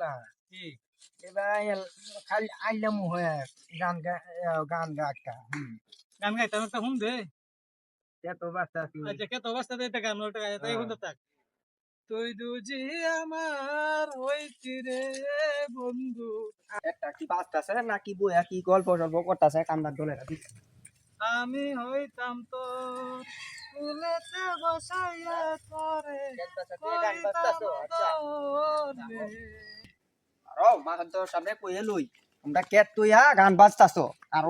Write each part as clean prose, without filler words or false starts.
হাতুলা কি এবার খালি আইলাম হয়ে গান গান গা একটা গান গাইতাম একটা হুম দে এত বাচ্চা আছি আচ্ছা কে তো অবস্থা দে গান ওটা গাইতে হুম থাক তুই দুজি আমার হইতি রে বন্ধু একটা কি বাজতাছে নাকি বইয়া কি গল্প টল্প করতেছে কান্দার দলে আমি হইতাম তোর ফুলেতে বসাইয়া তোরে কইতাম দোলে। আরো মাখন তোর সামনে কইয়ে লই আমরা কেট তুইয়া গান বাজতাছো আর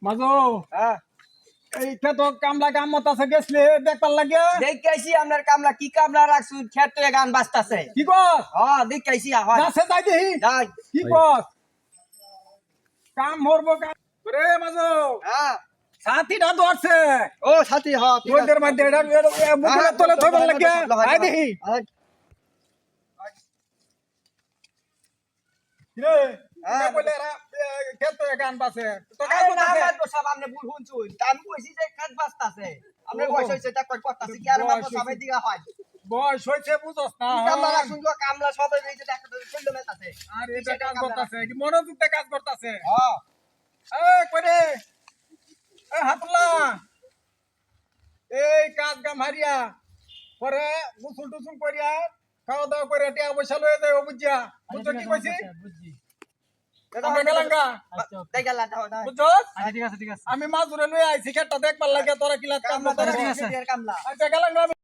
মাগো হ্যাঁ এইটা তো কামলা কাম মত আছে গেছলে দেখবার লাগে দেখাইছি আপনার কামলা কি কামলা রাখছু খেত তুই গান বাজতাছে কি কর হ্যাঁ দেখাইছি হয় গাছে যাই দেহি যাই কি কর কাম মরবো কাম রে মাগো হ্যাঁ সাথীটা ধরছে ও সাথী হ্যাঁ রোদের মধ্যে এটা বুকুলের তলে থইবার লাগে আই দেহি রে হ্যাঁ। বলে খেতে গান বাসে তো গান আরে না বাসে বাজবো সব আপনি ভুল শুনছুন আমি কইছি যে খেত বাজতাছে আপনি কইছ হইছে তা কই করতাছে কি আর বাজবো সবাই দিগা হয় বয়স হইছে বুঝছ না কামলা রাখছুন তো কামলা সবাই রইছে দেখা তো চললো মেতাছে আর এটা কাজ করতেছে কি মনোযোগতে কাজ করতেছে হ্যাঁ এই করে এই হাতলা এই কাজ কাম হারিয়া পরে গোসল টুসুল করিয়া খাওয়া দাওয়া করে টিয়া পয়সা লয়ে যাই বুঝিয়া বুঝছো কি কইছি আমরা গেলাম গা তাই গেলা দাও দাও বুঝছো আচ্ছা ঠিক আছে আমি মাছ ধরে লয়ে আইছি খেটটা দেখবার লাগে তোরা কিলা কাম কামলা ঠিক আছে কামলা আচ্ছা গেলাম গা